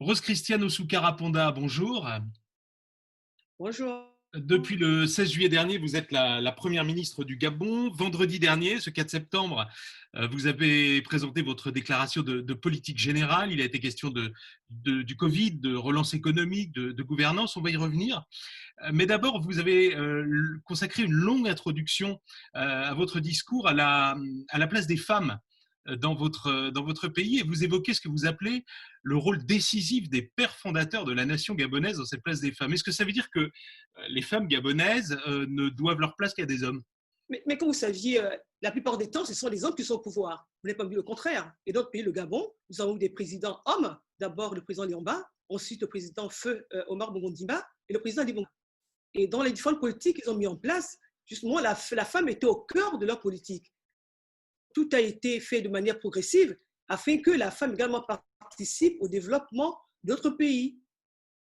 Rose Christiane Ossou-Karaponda, bonjour. Bonjour. Depuis le 16 juillet dernier, vous êtes la première ministre du Gabon. Vendredi dernier, ce 4 septembre, vous avez présenté votre déclaration de politique générale. Il a été question du Covid, de relance économique, de gouvernance. On va y revenir. Mais d'abord, vous avez consacré une longue introduction à votre discours à la place des femmes dans votre pays, et vous évoquez ce que vous appelez le rôle décisif des pères fondateurs de la nation gabonaise dans cette place des femmes. Est-ce que ça veut dire que les femmes gabonaises ne doivent leur place qu'à des hommes? Mais comme vous saviez, la plupart des temps, ce sont les hommes qui sont au pouvoir. Vous n'avez pas vu le contraire. Et d'autres pays, le Gabon, nous avons eu des présidents hommes. D'abord le président Liamba, ensuite le président Feu Omar Bongo Ndimba et le président Ali Bongo. Et dans les différentes politiques qu'ils ont mis en place, justement, la femme était au cœur de leur politique. Tout a été fait de manière progressive afin que la femme également participe au développement d'autres pays.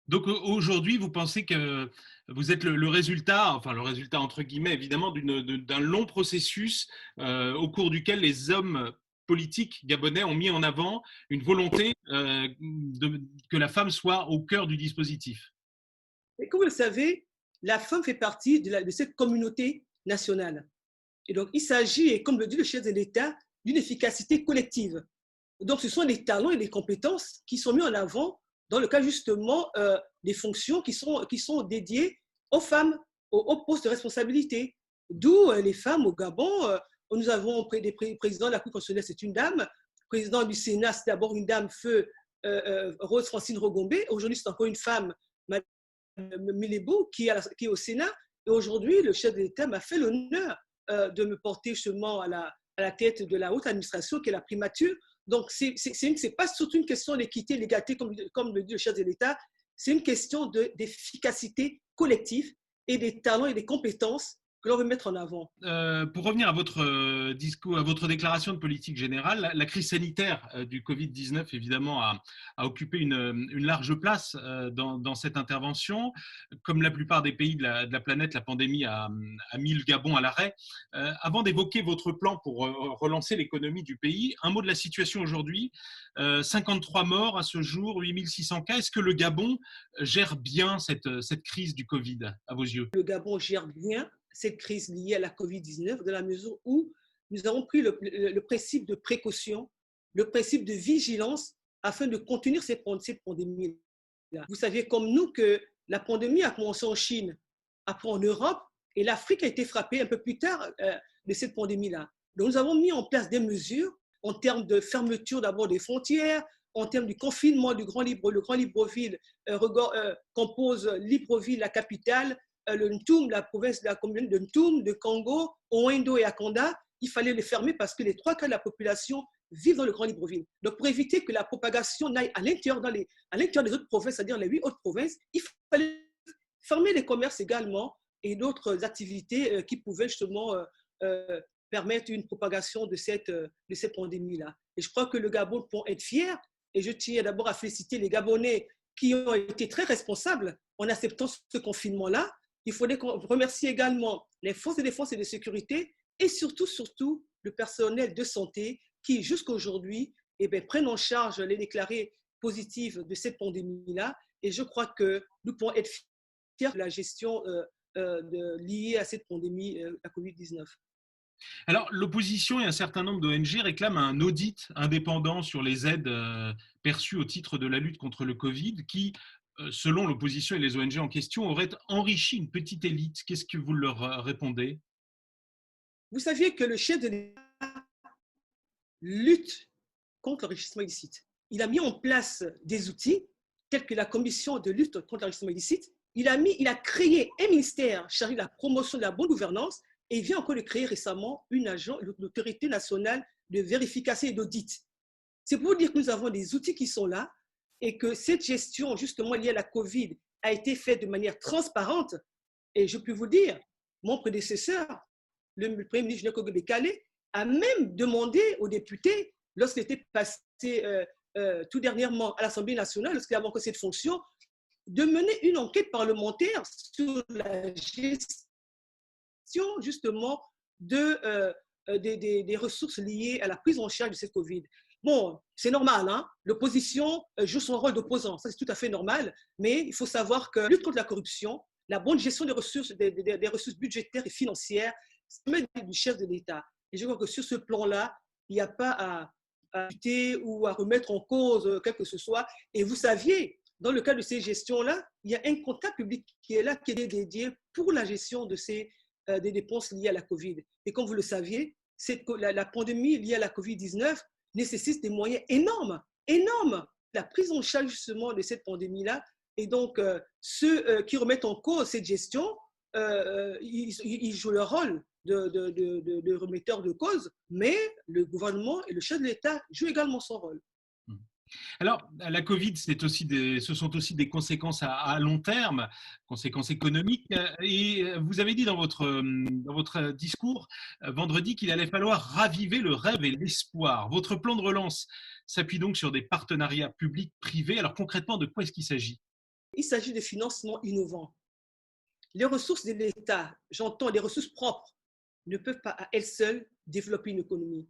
Donc aujourd'hui, vous pensez que vous êtes le résultat, enfin le résultat entre guillemets évidemment, d'un long processus au cours duquel les hommes politiques gabonais ont mis en avant une volonté que la femme soit au cœur du dispositif. Et comme vous le savez, la femme fait partie de cette communauté nationale. Et donc, il s'agit, et comme le dit le chef de l'État, d'une efficacité collective. Donc, ce sont les talents et les compétences qui sont mis en avant dans le cas justement des fonctions qui sont dédiées aux femmes, aux postes de responsabilité. D'où les femmes au Gabon. Nous avons des présidents de la Cour constitutionnelle, c'est une dame. Président du Sénat, c'est d'abord une dame, feu Rose Francine Rogombe. Aujourd'hui, c'est encore une femme, Mme Milebo, qui est au Sénat. Et aujourd'hui, le chef de l'État m'a fait l'honneur de me porter justement à la tête de la haute administration, qui est la primature. Donc, ce n'est pas surtout une question d'équité, l'égalité, comme le dit le chef de l'État, c'est une question d'efficacité collective et des talents et des compétences que l'on veut mettre en avant. Pour revenir à votre discours, à votre déclaration de politique générale, la crise sanitaire du Covid-19, évidemment, a occupé une large place dans cette intervention. Comme la plupart des pays de la planète, la pandémie a mis le Gabon à l'arrêt. Avant d'évoquer votre plan pour relancer l'économie du pays, un mot de la situation aujourd'hui. 53 morts à ce jour, 8600 cas. Est-ce que le Gabon gère bien cette crise du Covid, à vos yeux? Le Gabon gère bien cette crise liée à la Covid-19 dans la mesure où nous avons pris le principe de précaution, le principe de vigilance afin de contenir cette pandémie-là. Vous saviez comme nous que la pandémie a commencé en Chine, après en Europe, et l'Afrique a été frappée un peu plus tard de cette pandémie-là. Donc nous avons mis en place des mesures en termes de fermeture d'abord des frontières, en termes du confinement le Grand Libreville compose Libreville, la capitale, le Ntoum, la province de la commune de Ntoum, de Congo, Owendo et Akonda. Il fallait les fermer parce que les 3 quarts de la population vivent dans le Grand Libreville. Donc, pour éviter que la propagation n'aille à l'intérieur des autres provinces, c'est-à-dire les 8 autres provinces, il fallait fermer les commerces également et d'autres activités qui pouvaient justement permettre une propagation de cette pandémie-là. Et je crois que le Gabon peut être fier, et je tiens d'abord à féliciter les Gabonais qui ont été très responsables en acceptant ce confinement-là. Il faudrait remercier également les forces de défense et de sécurité et surtout le personnel de santé qui, jusqu'à aujourd'hui, prennent en charge les déclarés positifs de cette pandémie-là. Et je crois que nous pouvons être fiers de la gestion liée à cette pandémie, la Covid-19. Alors, l'opposition et un certain nombre d'ONG réclament un audit indépendant sur les aides perçues au titre de la lutte contre le Covid qui, selon l'opposition et les ONG en question, auraient enrichi une petite élite. Qu'est-ce que vous leur répondez? Vous saviez que le chef de l'État lutte contre l'enrichissement illicite. Il a mis en place des outils tels que la commission de lutte contre l'enrichissement illicite. Il a créé un ministère chargé de la promotion de la bonne gouvernance et il vient encore de créer récemment l'autorité nationale de vérification et d'audit. C'est pour dire que nous avons des outils qui sont là et que cette gestion justement liée à la Covid a été faite de manière transparente. Et je peux vous dire, mon prédécesseur, le Premier ministre Julien Kogo-Bekale, a même demandé aux députés, lorsqu'il était passé tout dernièrement à l'Assemblée nationale, lorsqu'il avait encore cette fonction, de mener une enquête parlementaire sur la gestion justement des ressources liées à la prise en charge de cette Covid. Bon, c'est normal, hein? L'opposition joue son rôle d'opposant, ça c'est tout à fait normal, mais il faut savoir que la lutte contre la corruption, la bonne gestion des ressources budgétaires et financières, c'est du chef de l'État. Et je crois que sur ce plan-là, il n'y a pas à lutter ou à remettre en cause quel que ce soit. Et vous saviez, dans le cas de ces gestions-là, il y a un comptable public qui est là, qui est dédié pour la gestion des dépenses liées à la Covid. Et comme vous le saviez, la pandémie liée à la Covid-19 nécessite des moyens énormes, énormes. La prise en charge justement de cette pandémie-là. Et donc, ceux qui remettent en cause cette gestion, ils jouent leur rôle de remetteurs de cause, mais le gouvernement et le chef de l'État jouent également son rôle. Alors, la Covid, ce sont aussi des conséquences à long terme, conséquences économiques. Et vous avez dit dans votre discours vendredi qu'il allait falloir raviver le rêve et l'espoir. Votre plan de relance s'appuie donc sur des partenariats publics-privés. Alors concrètement, de quoi est-ce qu'il s'agit? Il s'agit de financements innovants. Les ressources de l'État, j'entends les ressources propres, ne peuvent pas à elles seules développer une économie.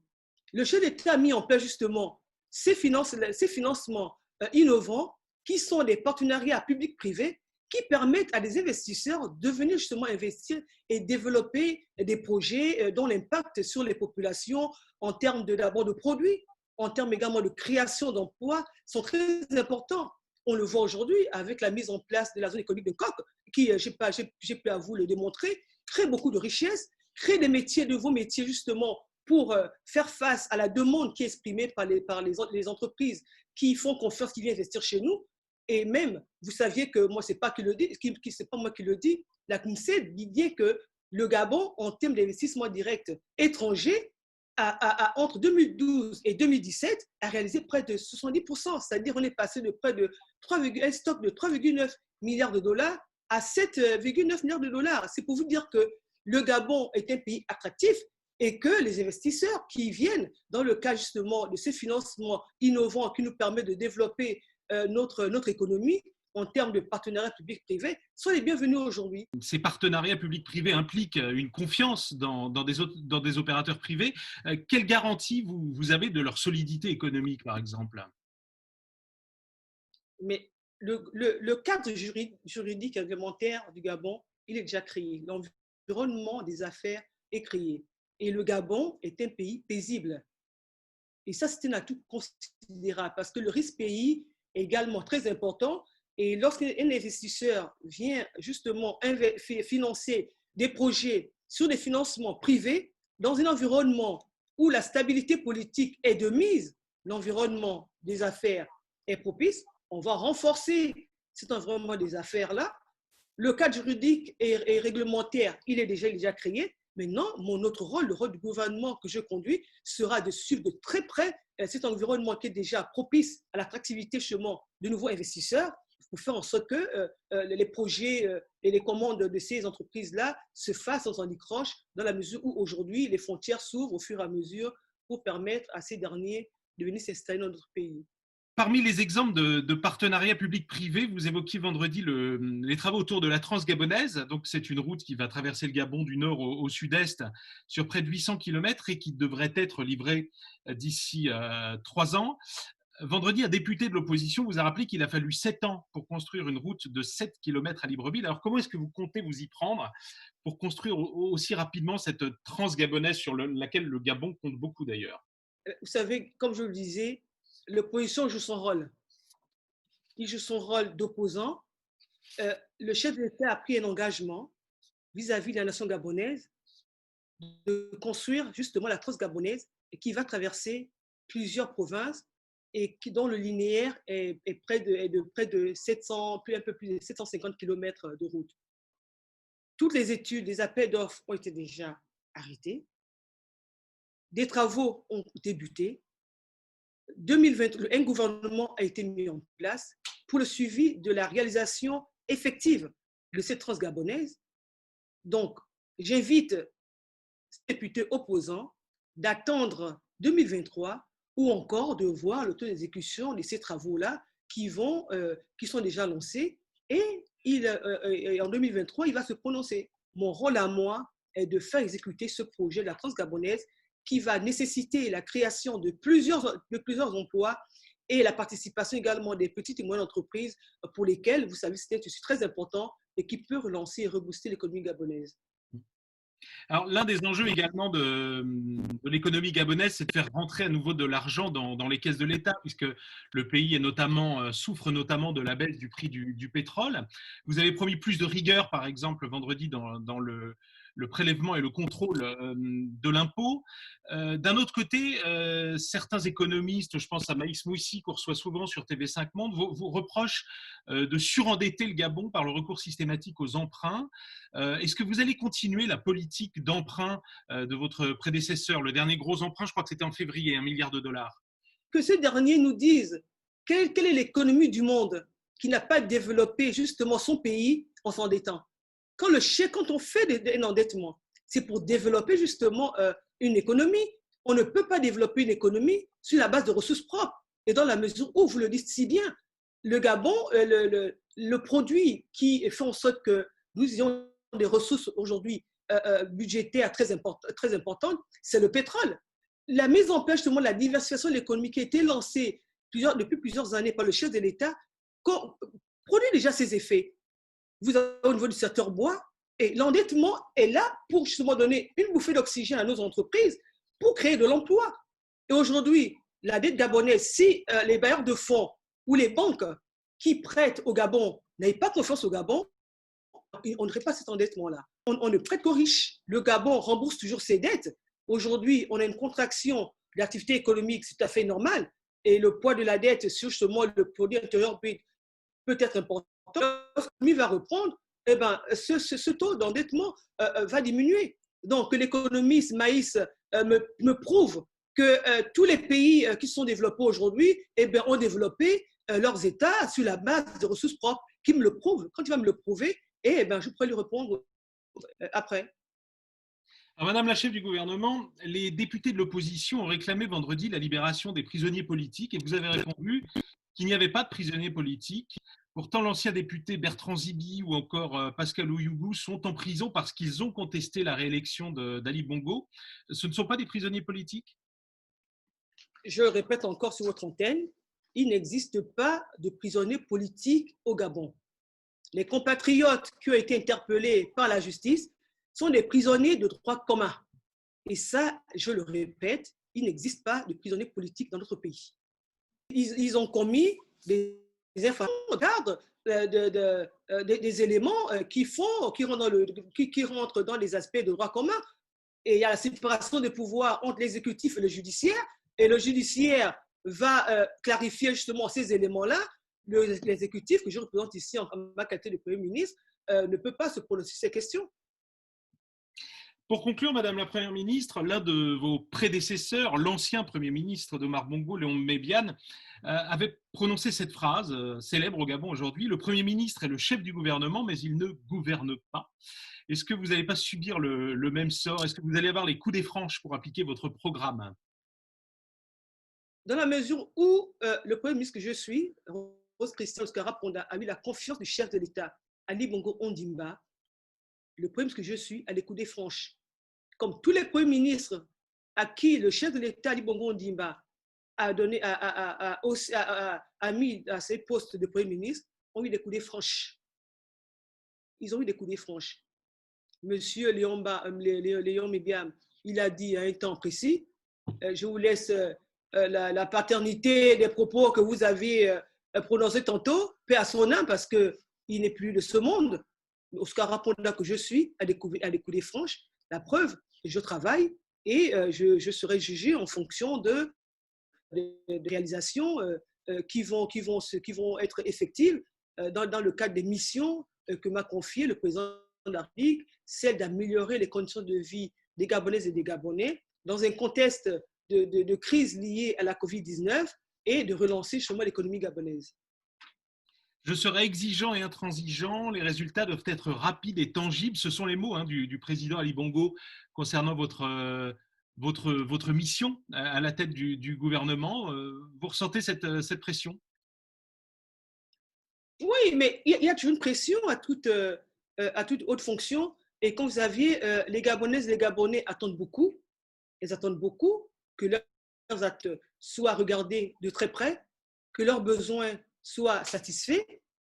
Le chef d'État a mis en place justement ces financements innovants qui sont des partenariats publics-privés qui permettent à des investisseurs de venir justement investir et développer des projets dont l'impact sur les populations en termes d'abord de produits, en termes également de création d'emplois sont très importants. On le voit aujourd'hui avec la mise en place de la zone économique de Coq, qui, j'ai pu à vous le démontrer, crée beaucoup de richesses, crée des métiers, de nouveaux métiers justement pour faire face à la demande qui est exprimée par les entreprises qui font confiance, qui viennent investir chez nous. Et même, vous saviez que moi, ce n'est pas moi qui le dis, la CNUSED dit bien que le Gabon, en termes d'investissement direct étranger, entre 2012 et 2017, a réalisé près de 70%. C'est-à-dire qu'on est passé de près de un stock de 3,9 milliards de dollars à 7,9 milliards de dollars. C'est pour vous dire que le Gabon est un pays attractif et que les investisseurs qui viennent dans le cas justement de ces financements innovants qui nous permettent de développer notre économie en termes de partenariat public-privé sont les bienvenus aujourd'hui. Ces partenariats publics-privés impliquent une confiance dans des opérateurs privés. Quelle garantie vous avez de leur solidité économique, par exemple? Mais le cadre juridique et réglementaire du Gabon, il est déjà créé. L'environnement des affaires est créé. Et le Gabon est un pays paisible. Et ça, c'est un atout considérable parce que le risque pays est également très important. Et lorsqu'un investisseur vient justement financer des projets sur des financements privés dans un environnement où la stabilité politique est de mise, l'environnement des affaires est propice, on va renforcer cet environnement des affaires-là. Le cadre juridique et réglementaire, il est déjà créé. Maintenant, autre rôle, le rôle du gouvernement que je conduis, sera de suivre de très près cet environnement qui est déjà propice à l'attractivité justement de nouveaux investisseurs pour faire en sorte que les projets et les commandes de ces entreprises-là se fassent sans anicroche dans la mesure où aujourd'hui les frontières s'ouvrent au fur et à mesure pour permettre à ces derniers de venir s'installer dans notre pays. Parmi les exemples de partenariats publics-privés, vous évoquiez vendredi les travaux autour de la Transgabonaise. Donc, c'est une route qui va traverser le Gabon du nord au sud-est sur près de 800 km et qui devrait être livrée d'ici 3 ans. Vendredi, un député de l'opposition vous a rappelé qu'il a fallu 7 ans pour construire une route de 7 km à Libreville. Alors, comment est-ce que vous comptez vous y prendre pour construire aussi rapidement cette Transgabonaise sur laquelle le Gabon compte beaucoup d'ailleurs? Vous savez, comme je le disais, l'opposition joue son rôle. Il joue son rôle d'opposant. Le chef de l'État a pris un engagement vis-à-vis de la nation gabonaise de construire justement la Transgabonaise qui va traverser plusieurs provinces et dont le linéaire est de près de 700, un peu plus de 750 km de route. Toutes les études, les appels d'offres ont été déjà arrêtés. Des travaux ont débuté. 2020, un gouvernement a été mis en place pour le suivi de la réalisation effective de cette transgabonaise. Donc, j'invite les députés opposants d'attendre 2023 ou encore de voir le taux d'exécution de ces travaux-là qui sont déjà lancés et en 2023, il va se prononcer. Mon rôle à moi est de faire exécuter ce projet de la transgabonaise qui va nécessiter la création de plusieurs emplois et la participation également des petites et moyennes entreprises pour lesquelles, vous savez, c'est un tissu très important et qui peut relancer et rebooster l'économie gabonaise. Alors, l'un des enjeux également de l'économie gabonaise, c'est de faire rentrer à nouveau de l'argent dans les caisses de l'État, puisque le pays est souffre notamment de la baisse du prix du pétrole. Vous avez promis plus de rigueur, par exemple, vendredi, dans le prélèvement et le contrôle de l'impôt. D'un autre côté, certains économistes, je pense à Maïs Moussi, qu'on reçoit souvent sur TV5 Monde, vous reprochent de surendetter le Gabon par le recours systématique aux emprunts. Est-ce que vous allez continuer la politique d'emprunt de votre prédécesseur? Le dernier gros emprunt, je crois que c'était en février, 1 milliard de dollars. Que ces derniers nous disent quelle est l'économie du monde qui n'a pas développé justement son pays en s'endettant. Quand on fait un endettement, c'est pour développer justement une économie. On ne peut pas développer une économie sur la base de ressources propres. Et dans la mesure où, vous le dites si bien, le Gabon, le produit qui fait en sorte que nous ayons des ressources aujourd'hui budgétaires très importantes, c'est le pétrole. La mise en place justement de la diversification de l'économie qui a été lancée depuis plusieurs années par le chef de l'État produit déjà ses effets. Vous avez au niveau du secteur bois, et l'endettement est là pour justement donner une bouffée d'oxygène à nos entreprises pour créer de l'emploi. Et aujourd'hui, la dette gabonaise, si les bailleurs de fonds ou les banques qui prêtent au Gabon n'avaient pas confiance au Gabon, on n'aurait pas cet endettement-là. On ne prête qu'aux riches. Le Gabon rembourse toujours ses dettes. Aujourd'hui, on a une contraction de l'activité économique, c'est tout à fait normal. Et le poids de la dette sur justement le produit intérieur peut être important. L'économie va reprendre, eh ben, ce taux d'endettement va diminuer. Donc, l'économiste Maïs me prouve que tous les pays qui sont développés aujourd'hui eh ben, ont développé leurs États sur la base de ressources propres, qui me le prouve. Quand il va me le prouver, eh ben, je pourrais lui répondre après. Alors, Madame la chef du gouvernement, les députés de l'opposition ont réclamé vendredi la libération des prisonniers politiques et vous avez répondu qu'il n'y avait pas de prisonniers politiques. Pourtant, l'ancien député Bertrand Zibi ou encore Pascal Ouyougou sont en prison parce qu'ils ont contesté la réélection d'Ali Bongo. Ce ne sont pas des prisonniers politiques? Je répète encore sur votre antenne, il n'existe pas de prisonniers politiques au Gabon. Les compatriotes qui ont été interpellés par la justice sont des prisonniers de droit commun. Et ça, je le répète, il n'existe pas de prisonniers politiques dans notre pays. Ils ont commis des infractions, regarde, des éléments qui rentrent dans les aspects de droit commun. Et il y a la séparation des pouvoirs entre l'exécutif et le judiciaire. Et le judiciaire va clarifier justement ces éléments-là. L'exécutif, que je représente ici en ma qualité de Premier ministre, ne peut pas se prononcer sur ces questions. Pour conclure, Madame la Première ministre, l'un de vos prédécesseurs, l'ancien Premier ministre d'Omar Bongo, Léon Mébiane, avait prononcé cette phrase célèbre au Gabon aujourd'hui: le Premier ministre est le chef du gouvernement, mais il ne gouverne pas. Est-ce que vous n'allez pas subir le même sort? Est-ce que vous allez avoir les coups des franches pour appliquer votre programme? Dans la mesure où le Premier ministre que je suis, Rose Christian Oskara Ponda, a eu la confiance du chef de l'État, Ali Bongo Ondimba, le Premier ministre que je suis a les coups des franches. Comme tous les premiers ministres à qui le chef de l'État, Ali Bongo Ondimba, a mis à ses postes de Premier ministre, ont eu des coups des franches. Ils ont eu des coups des franches. Monsieur Léon Mébiam, il a dit à un temps précis, je vous laisse la paternité des propos que vous avez prononcés tantôt, paix à son âme, parce qu'il n'est plus de ce monde. Oscar Raponda, que je suis, a des coups des franches. La preuve, je travaille et je serai jugé en fonction de réalisations qui vont être effectives dans le cadre des missions que m'a confié le président de la République, celle d'améliorer les conditions de vie des Gabonaises et des Gabonais dans un contexte de crise liée à la Covid-19 et de relancer justement l'économie gabonaise. Je serai exigeant et intransigeant, les résultats doivent être rapides et tangibles. Ce sont les mots du président Ali Bongo concernant votre mission à la tête du gouvernement. Vous ressentez cette pression? Oui, mais il y a toujours une pression à toute haute fonction. Et comme vous saviez, les Gabonaises et les Gabonais attendent beaucoup. Elles attendent beaucoup que leurs actes soient regardés de très près, que leurs besoins soient satisfaits.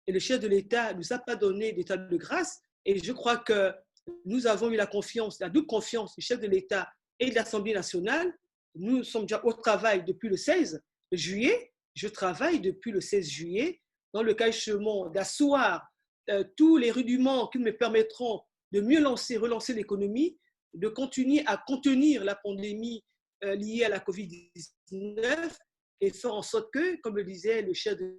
Et le chef de l'État ne nous a pas donné d'état de grâce. Et je crois que nous avons eu la confiance, la double confiance du chef de l'État et de l'Assemblée nationale. Nous sommes déjà au travail depuis le 16 juillet. Je travaille depuis le 16 juillet dans le cas échéant d'asseoir tous les rudiments qui me permettront de mieux relancer l'économie, de continuer à contenir la pandémie liée à la COVID-19 et faire en sorte que, comme le disait le chef de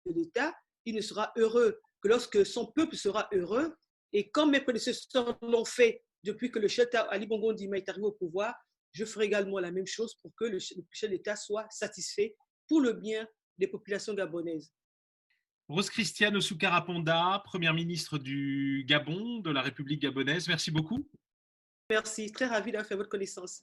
l'État, il ne sera heureux que lorsque son peuple sera heureux. Et comme mes prédécesseurs l'ont fait depuis que le chef Ali Bongo Ndima est arrivé au pouvoir, je ferai également la même chose pour que le chef d'État soit satisfait pour le bien des populations gabonaises. Rose Christiane Osunkara-Ponda, première ministre du Gabon, de la République gabonaise, merci beaucoup. Merci, très ravi d'avoir fait votre connaissance.